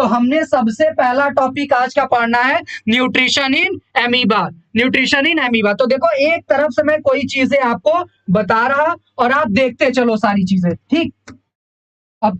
तो हमने सबसे पहला टॉपिक आज का पढ़ना है nutrition in amoeba. Nutrition in amoeba. तो देखो एक तरफ से मैं कोई चीजें आपको बता रहा और आप देखते चलो सारी चीजें, ठीक। अब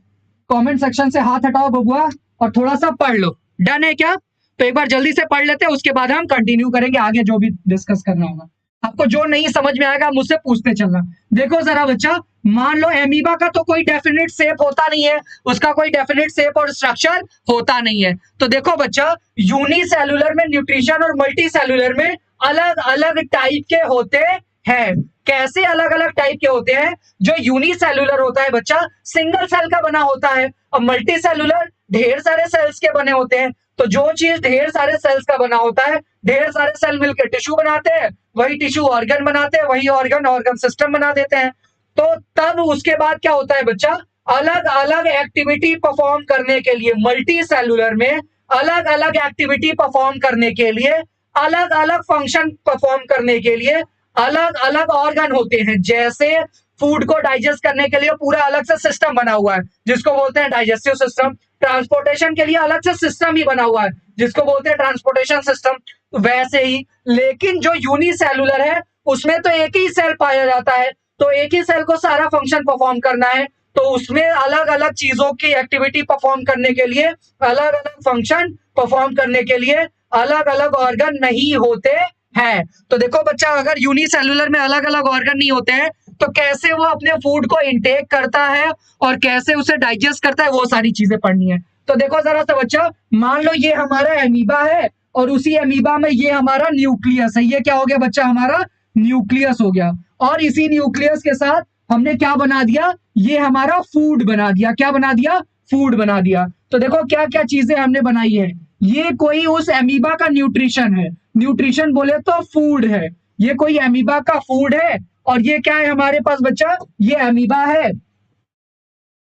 कमेंट सेक्शन से हाथ हटाओ बबुआ और थोड़ा सा पढ़ लो। डन है क्या? तो एक बार जल्दी से पढ़ लेते हैं, उसके बाद हम कंटिन्यू करेंगे आगे जो भी डिस्कस करना होगा। आपको जो नहीं समझ में आएगा मुझसे पूछते चलना। देखो जरा बच्चा, मान लो एमीबा का तो कोई डेफिनेट शेप होता नहीं है, उसका कोई डेफिनेट शेप और स्ट्रक्चर होता नहीं है। तो देखो बच्चा, यूनिसेलुलर में न्यूट्रिशन और मल्टी सेलुलर में अलग अलग टाइप के होते हैं। कैसे अलग अलग टाइप के होते हैं? जो यूनिसेलुलर होता है बच्चा सिंगल सेल का बना होता है, और मल्टी सेलुलर ढेर सारे सेल्स के बने होते हैं। तो जो चीज ढेर सारे सेल्स का बना होता है, ढेर सारे सेल मिलकर टिश्यू बनाते हैं, वही टिश्यू ऑर्गन बनाते हैं, वही ऑर्गन सिस्टम बना देते हैं। तो तब उसके बाद क्या होता है बच्चा, अलग अलग एक्टिविटी परफॉर्म करने के लिए मल्टी सेलुलर में अलग अलग एक्टिविटी परफॉर्म करने के लिए, अलग अलग फंक्शन परफॉर्म करने के लिए अलग अलग ऑर्गन होते हैं। जैसे फूड को डाइजेस्ट करने के लिए पूरा अलग से सिस्टम बना हुआ है जिसको बोलते हैं डाइजेस्टिव सिस्टम। ट्रांसपोर्टेशन के लिए अलग से सिस्टम ही बना हुआ है जिसको बोलते हैं ट्रांसपोर्टेशन सिस्टम। वैसे ही लेकिन जो यूनिसेलुलर है उसमें तो एक ही सेल पाया जाता है, तो एक ही सेल को सारा फंक्शन परफॉर्म करना है, तो उसमें अलग अलग चीजों की एक्टिविटी परफॉर्म करने के लिए, अलग अलग फंक्शन परफॉर्म करने के लिए अलग अलग ऑर्गन नहीं होते हैं। तो देखो बच्चा, अगर यूनिसेलुलर में अलग अलग ऑर्गन नहीं होते हैं तो कैसे वो अपने फूड को इंटेक करता है और कैसे उसे डाइजेस्ट करता है, वो सारी चीजें पढ़नी है। तो देखो जरा सा बच्चा, मान लो ये हमारा एमीबा है और उसी एमीबा में ये हमारा न्यूक्लियस है। ये क्या हो गया बच्चा, हमारा न्यूक्लियस हो गया। और इसी न्यूक्लियस के साथ हमने क्या बना दिया, ये हमारा फूड बना दिया। क्या बना दिया? फूड बना दिया। तो देखो क्या क्या चीजें हमने बनाई है। ये कोई उस एमीबा का न्यूट्रिशन है, न्यूट्रिशन बोले तो फूड है। ये कोई एमीबा का फूड है। और ये क्या है हमारे पास बच्चा, ये एमीबा है।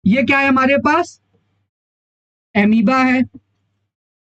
ये क्या है हमारे पास, एमीबा है,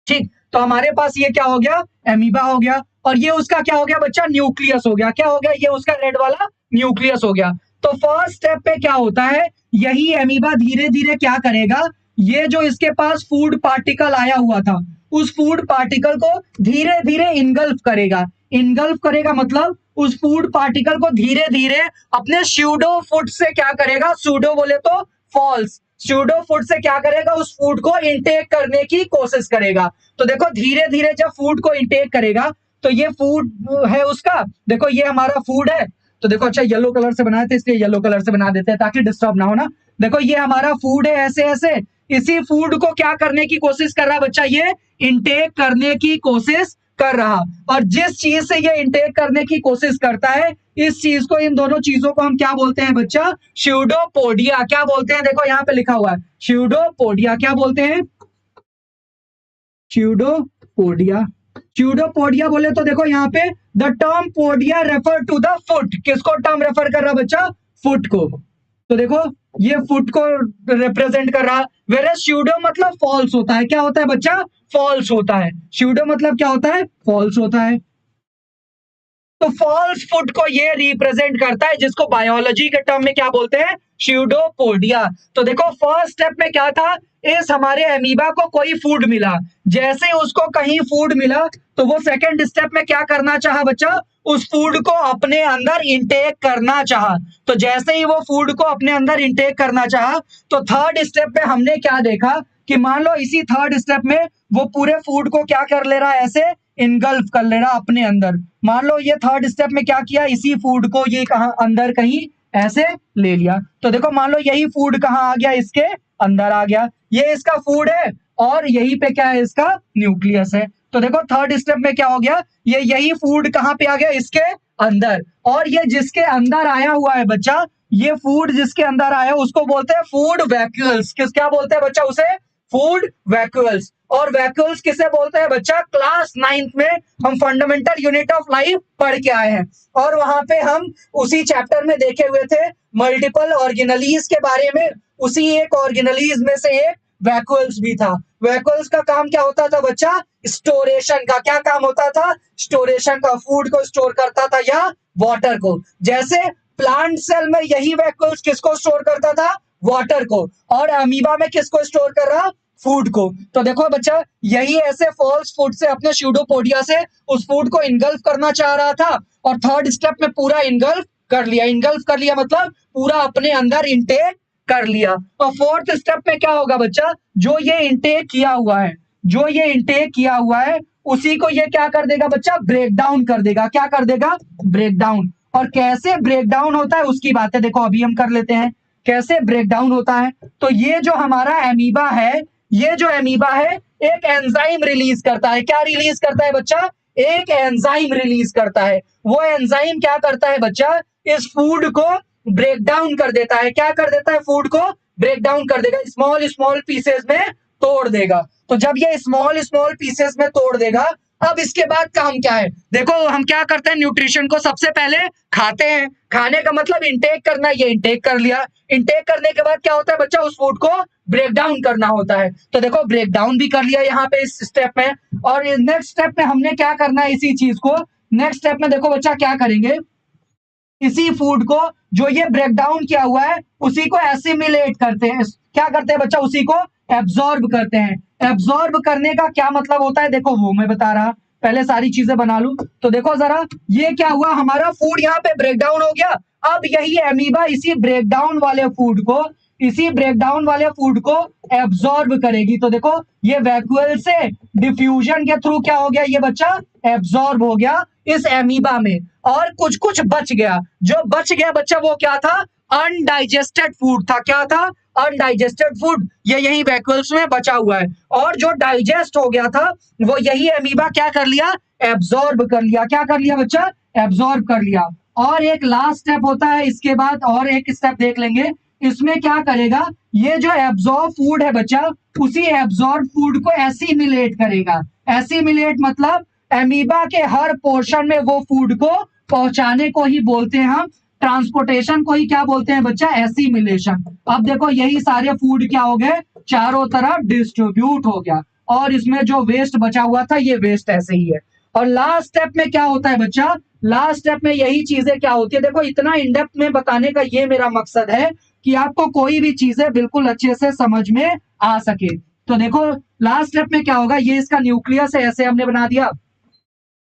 ठीक। तो हमारे पास ये क्या हो गया, एमीबा हो गया। और ये उसका क्या हो गया बच्चा, न्यूक्लियस हो गया। क्या हो गया, ये उसका रेड वाला न्यूक्लियस हो गया। तो फर्स्ट स्टेप पे क्या होता है, यही एमीबा धीरे धीरे क्या करेगा, ये जो इसके पास फूड पार्टिकल आया हुआ था उस फूड पार्टिकल को धीरे धीरे इनगल्फ करेगा। इनगल्फ करेगा मतलब उस फूड पार्टिकल को धीरे धीरे अपने स्यूडो फूड से क्या करेगा, सूडो बोले तो फॉल्स, स्यूडो फूड से क्या करेगा, उस फूड को इंटेक करने की कोशिश करेगा। तो देखो धीरे धीरे जब फूड को इंटेक करेगा तो ये फूड है उसका, देखो ये हमारा फूड है। तो देखो अच्छा येलो कलर से बनाए थे इसलिए येलो कलर से बना देते हैं ताकि डिस्टर्ब ना हो ना। देखो ये हमारा फूड है, ऐसे ऐसे इसी फूड को क्या करने की कोशिश कर रहा बच्चा, ये इंटेक करने की कोशिश कर रहा। और जिस चीज से ये इंटेक करने की कोशिश करता है, इस चीज को, इन दोनों चीजों को हम क्या बोलते हैं बच्चा, स्यूडोपोडिया। क्या बोलते हैं, देखो यहाँ पे लिखा हुआ है स्यूडोपोडिया। क्या बोलते हैं, स्यूडोपोडिया। स्यूडोपोडिया बोले तो देखो यहाँ पे the term podia refer to the foot. किसको टर्म रेफर कर रहा बच्चा, फुट को। तो देखो ये फुट को रिप्रेजेंट कर रहा। वेयर स्यूडो मतलब फॉल्स होता है। क्या होता है बच्चा, फॉल्स होता है। स्यूडो मतलब क्या होता है, फॉल्स होता है। तो फॉल्स फुट को ये रिप्रेजेंट करता है जिसको बायोलॉजी के टर्म में क्या बोलते हैं, स्यूडोपोडिया। तो देखो फर्स्ट स्टेप में क्या था, इस हमारे एमीबा को कोई फूड मिला, जैसे उसको कहीं फूड मिला तो वो सेकंड स्टेप में क्या करना चाहा बच्चा, उस फूड को अपने अंदर इंटेक करना चाहा। तो जैसे ही वो फूड को अपने अंदर इंटेक करना चाहा तो थर्ड स्टेप पे हमने क्या देखा कि मान लो इसी थर्ड स्टेप में वो पूरे फूड को क्या कर ले रहा है, ऐसे इनगल्फ कर ले रहा अपने अंदर। मान लो ये थर्ड स्टेप में क्या किया, इसी फूड को ये कहां अंदर कहीं ऐसे ले लिया। तो देखो मान लो यही फूड कहां आ गया, इसके अंदर आ गया। ये इसका फूड है और यही पे क्या है, इसका न्यूक्लियस है। तो देखो थर्ड स्टेप में क्या हो गया, ये यही फूड कहां पे आ गया, इसके अंदर। और ये जिसके अंदर आया हुआ है बच्चा, ये फूड जिसके अंदर आया उसको बोलते हैं फूड वैक्यूल्स। किस क्या बोलते हैं बच्चा उसे, फूड वैक्यूल्स। और वैक्यूल्स किसे बोलते हैं बच्चा, क्लास 9th में हम फंडामेंटल यूनिट ऑफ लाइफ पढ़ के आए हैं और वहां पे हम उसी चैप्टर में देखे हुए थे मल्टीपल ऑर्गेनेलीज के बारे में। उसी एक ऑर्गेनेलीज में से एक वैक्यूल्स भी था। वैक्यूल्स का काम क्या होता था बच्चा, स्टोरेशन का। क्या काम होता था, स्टोरेशन का। फूड को स्टोर करता था या वाटर को। जैसे प्लांट सेल में यही वैक्यूल्स किसको स्टोर करता था, वाटर को। और अमीबा में किसको स्टोर कर रहा, फूड को। तो देखो बच्चा, यही ऐसे फॉल्स फूड से अपने स्यूडोपोडिया से उस फूड को इनगल्फ करना चाह रहा था, और थर्ड स्टेप में पूरा इनगल्फ कर लिया। इनगल्फ कर लिया मतलब पूरा अपने अंदर इंटेक कर लिया। और फोर्थ स्टेप में क्या होगा बच्चा, जो ये इंटेक किया हुआ है, जो ये इंटेक किया हुआ है, उसी को ये क्या कर देगा बच्चा, ब्रेक डाउन कर देगा। क्या कर देगा, ब्रेक डाउन। और कैसे ब्रेक डाउन होता है उसकी बातें देखो अभी हम कर लेते हैं, कैसे ब्रेक डाउन होता है। तो ये जो हमारा एमीबा है, ये जो एमीबा है एक एंजाइम रिलीज करता है। क्या रिलीज करता है बच्चा, एक एंजाइम रिलीज करता है। वो एंजाइम क्या करता है बच्चा, इस फूड को ब्रेक डाउन कर देता है। क्या कर देता है, फूड को ब्रेक डाउन कर देगा, स्मॉल स्मॉल पीसेस में तोड़ देगा। तो जब ये स्मॉल स्मॉल पीसेस में तोड़ देगा, अब इसके बाद काम क्या है, देखो हम क्या करते हैं, न्यूट्रिशन को सबसे पहले खाते हैं। खाने का मतलब इंटेक करना, ये इंटेक कर लिया। इंटेक करने के बाद क्या होता है बच्चा, उस फूड को ब्रेक डाउन करना होता है। तो देखो ब्रेक डाउन भी कर लिया यहाँ पे इस स्टेप में। और नेक्स्ट स्टेप में हमने क्या करना है, इसी चीज को नेक्स्ट स्टेप में देखो बच्चा क्या करेंगे, इसी फूड को जो ये ब्रेक डाउन किया हुआ है उसी को एसिमिलेट करते हैं। क्या करते हैं बच्चा, उसी को एब्जॉर्ब करते हैं। एब्जॉर्ब करने का क्या मतलब होता है, देखो वो मैं बता रहा, पहले सारी चीजें बना लूं। तो देखो जरा, ये क्या हुआ, हमारा फूड यहाँ पे ब्रेक डाउन हो गया। अब यही एमीबा इसी ब्रेक डाउन वाले फूड को, इसी ब्रेक डाउन वाले फूड को एब्जॉर्ब करेगी। तो देखो ये वैक्यूल से डिफ्यूजन के थ्रू क्या हो गया, ये बच्चा एब्जॉर्ब हो गया इस एमीबा में। और कुछ कुछ बच गया, जो बच गया बच्चा वो क्या था, अनडाइजेस्टेड फूड था। क्या था, अनडाइजेस्टेड फूड, ये यही वैक्यूल्स में बचा हुआ है। और जो डाइजेस्ट हो गया था वो यही एमीबा क्या कर लिया, एब्जॉर्ब कर लिया। क्या कर लिया बच्चा, एब्जॉर्ब कर लिया। और एक लास्ट स्टेप होता है इसके बाद, और एक स्टेप देख लेंगे। इसमें क्या करेगा, ये जो एब्जॉर्ब फूड है बच्चा, उसी एब्जॉर्ब फूड को एसिमिलेट करेगा। एसिमिलेट मतलब एमीबा के हर पोर्शन में वो फूड को पहुंचाने को ही बोलते हैं हम, ट्रांसपोर्टेशन को ही क्या बोलते हैं बच्चा, एसिमिलेशन। अब देखो यही सारे फूड क्या हो गए, चारों तरफ डिस्ट्रीब्यूट हो गया। और इसमें जो वेस्ट बचा हुआ था ये वेस्ट ऐसे ही है। और लास्ट स्टेप में क्या होता है बच्चा, लास्ट स्टेप में यही चीजें क्या होती है, देखो इतना इनडेप्थ में बताने का ये मेरा मकसद है कि आपको कोई भी चीजें बिल्कुल अच्छे से समझ में आ सके। तो देखो लास्ट स्टेप में क्या होगा, ये इसका न्यूक्लियस है, ऐसे हमने बना दिया।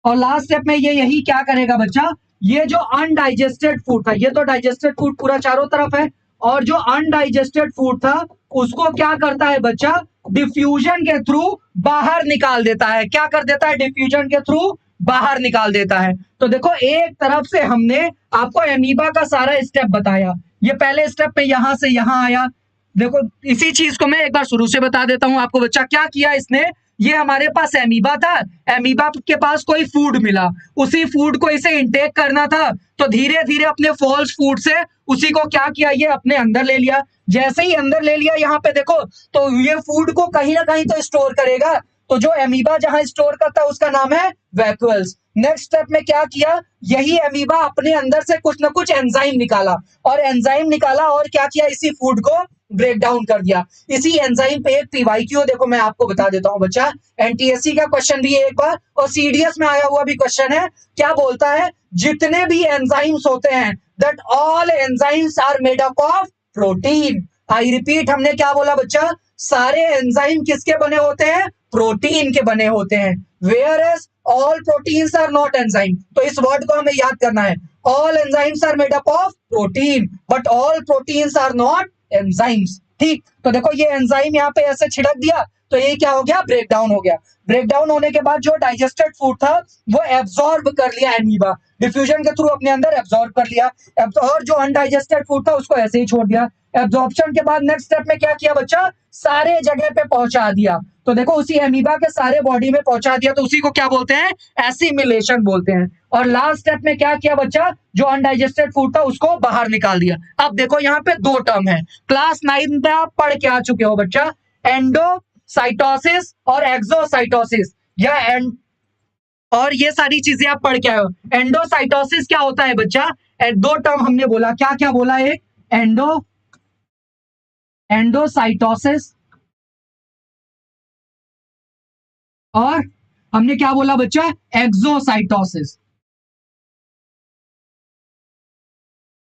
और लास्ट स्टेप में ये यही क्या करेगा बच्चा, ये जो अनडाइजेस्टेड फूड था, ये तो डाइजेस्टेड फूड पूरा चारों तरफ है, और जो अनडाइजेस्टेड फूड था उसको क्या करता है बच्चा, डिफ्यूजन के थ्रू बाहर निकाल देता है। क्या कर देता है, डिफ्यूजन के थ्रू बाहर निकाल देता है। तो देखो एक तरफ से हमने आपको एमीबा का सारा स्टेप बताया। ये पहले स्टेप में यहां से यहां आया। देखो इसी चीज को मैं एक बार शुरू से बता देता हूं आपको बच्चा, क्या किया इसने, ये हमारे पास एमीबा था, एमीबा के पास कोई फूड मिला, उसी फूड को इसे इंटेक करना था। तो धीरे धीरे अपने फॉल्स फूड से उसी को क्या किया, ये अपने अंदर ले लिया। जैसे ही अंदर ले लिया यहाँ पे देखो, तो ये फूड को कहीं ना कहीं तो स्टोर करेगा। तो जो एमीबा जहां स्टोर करता है उसका नाम है वैक्यूल्स। नेक्स्ट स्टेप में क्या किया, यही एमीबा अपने अंदर से कुछ ना कुछ एंजाइम निकाला, और एंजाइम निकाला और क्या किया, इसी फूड को ब्रेक डाउन कर दिया। इसी एंजाइम पे एक पीवाईक्यू देखो मैं आपको बता देता हूं बच्चा, एनटीएससी का क्वेश्चन भी है एक बार, और सीडीएस में आया हुआ भी क्वेश्चन है। क्या बोलता है, जितने भी एंजाइम्स होते हैं, that all enzymes are made up of protein. I repeat, हमने क्या बोला बच्चा, सारे एंजाइम किसके बने होते हैं, प्रोटीन के बने होते हैं। Whereas all proteins are not enzyme. तो इस वर्ड को हमें याद करना है, all enzymes are made up of protein but all proteins are not enzymes. ठीक, तो देखो ये एंजाइम यहाँ पे ऐसे छिड़क दिया, तो ये क्या हो गया, ब्रेक डाउन हो गया। ब्रेक डाउन होने के बाद जो डाइजेस्टेड फूड था वो एब्जॉर्ब कर लिया एमीबा, डिफ्यूजन के थ्रू अपने अंदर एब्जॉर्ब कर लिया। और जो अनडाइजेस्टेड फूड था उसको ऐसे ही छोड़ दिया। एब्जॉर्प्शन के बाद नेक्स्ट स्टेप में क्या किया बच्चा, सारे जगह पे पहुंचा दिया। तो देखो उसी एमीबा के सारे बॉडी में पहुंचा दिया, तो उसी को क्या बोलते हैं, एसिमिलेशन बोलते हैं। और लास्ट स्टेप में क्या किया बच्चा, जो अनडाइजेस्टेड फूड था उसको बाहर निकाल दिया। अब देखो यहाँ पे दो टर्म है, क्लास 9 में आप पढ़ के आ चुके हो बच्चा, एंडोसाइटोसिस और एक्सोसाइटोसिस, या और ये सारी चीजें आप पढ़ के आए हो। एंडोसाइटोसिस क्या होता है बच्चा, दो टर्म हमने बोला, क्या क्या बोला, एक एंडोसाइटोसिस, और हमने क्या बोला बच्चा, एक्सोसाइटोसिस।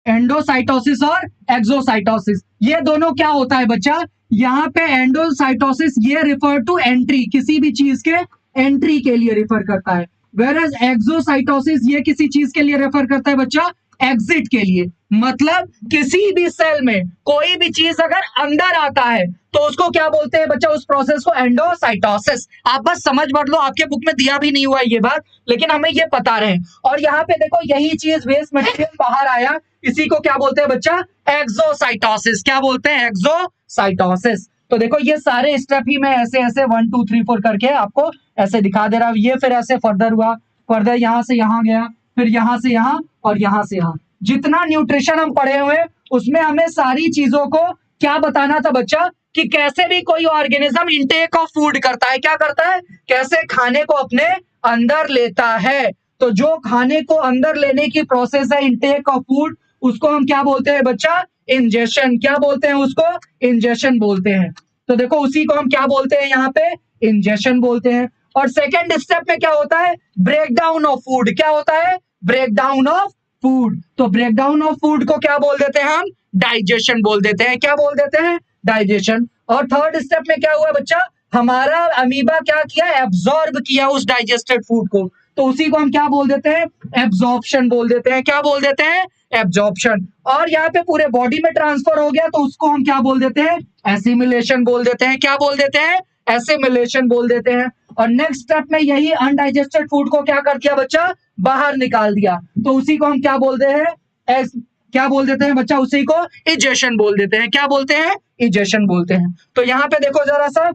एंडोसाइटोसिस और एक्सोसाइटोसिस, ये दोनों क्या होता है बच्चा, यहाँ पे एंडोसाइटोसिस ये रिफर टू एंट्री, किसी भी चीज के एंट्री के लिए रिफर करता है, वेरएज एक्सोसाइटोसिस ये किसी चीज के लिए रेफर करता है बच्चा, एग्जिट के लिए। मतलब किसी भी सेल में कोई भी चीज अगर अंदर आता है तो उसको क्या बोलते हैं बच्चा, उस प्रोसेस को एंडोसाइटोसिस। आप बस समझ मत लो, आपके बुक में दिया भी नहीं हुआ है ये बात, लेकिन हमें ये पता रहे। और यहाँ पे देखो यही चीज वेस्ट मटेरियल बाहर आया, इसी को क्या बोलते हैं बच्चा, एक्सोसाइटोसिस। क्या बोलते हैं, एक्सोसाइटोसिस। तो देखो ये सारे स्टेप ही मैं ऐसे ऐसे 1 2 3 4 करके आपको ऐसे दिखा दे रहा हूं। ये फिर ऐसे फर्दर हुआ, फर्दर यहां से यहां गया, फिर यहां से यहां और यहां से यहां। जितना न्यूट्रिशन हम पढ़े हुए उसमें हमें सारी चीजों को क्या बताना था बच्चा, कि कैसे भी कोई ऑर्गेनिज्म इनटेक ऑफ फूड करता है, क्या करता है, कैसे खाने को अपने अंदर लेता है। तो जो खाने को अंदर लेने की प्रोसेस है इनटेक ऑफ फूड, उसको हम क्या बोलते हैं बच्चा, इंजेशन। क्या बोलते हैं उसको, इंजेशन बोलते हैं। तो देखो उसी को हम क्या बोलते हैं यहाँ पे, इंजेशन बोलते हैं। और सेकेंड स्टेप में क्या होता है, ब्रेक डाउन ऑफ फूड। क्या होता है, ब्रेक डाउन ऑफ फूड। तो ब्रेक डाउन ऑफ फूड को क्या बोल देते हैं हम, डाइजेशन बोल देते हैं। क्या बोल देते हैं, डाइजेशन। और थर्ड स्टेप में क्या हुआ बच्चा, हमारा अमीबा क्या किया, एब्जॉर्ब किया उस डाइजेस्टेड फूड को, तो उसी को हम क्या बोल देते हैं, एब्जॉर्प्शन बोल देते हैं। क्या बोल देते हैं, एब्जॉर्प्शन। और यहाँ पे पूरे बॉडी में ट्रांसफर हो गया तो उसको हम क्या बोल देते हैं, एसिमिलेशन बोल देते हैं। क्या बोल देते हैं, एसिमिलेशन बोल देते हैं। और नेक्स्ट स्टेप में यही अनडाइजेस्टेड फूड को क्या कर दिया बच्चा, बाहर निकाल दिया, तो उसी को हम क्या बोलते हैं, क्या बोल देते हैं बच्चा, उसी को इजेशन बोल देते हैं। क्या बोलते हैं, इजेशन बोलते हैं। तो यहाँ पे देखो जरा सा,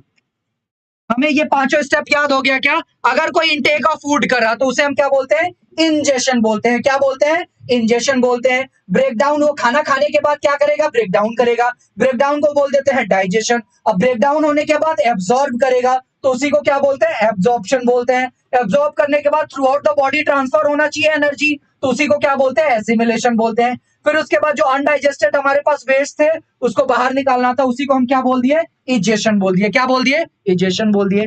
हमें ये पांचों स्टेप याद हो गया क्या, अगर कोई इनटेक ऑफ फूड कर रहा तो उसे हम क्या बोलते हैं, इंजेशन बोलते हैं। क्या बोलते हैं, इंजेशन बोलते हैं। ब्रेक डाउन, वो खाना खाने के बाद क्या करेगा, ब्रेक डाउन करेगा, ब्रेक डाउन को बोल देते हैं डाइजेशन। अब ब्रेक डाउन होने के बाद एब्जॉर्ब करेगा तो उसी को क्या बोलते हैं, एब्जॉर्प्शन बोलते हैं। एब्जॉर्ब करने के बाद through out the body transfer होना चाहिए एनर्जी, तो उसी को क्या बोलते हैं, एसिमिलेशन बोलते हैं। फिर उसके बाद जो अनडाइजेस्टेड हमारे पास वेस्ट थे उसको बाहर निकालना था, उसी को हम क्या बोल दिए, इजेशन बोल दिए। क्या बोल दिए, इजेशन बोल दिए।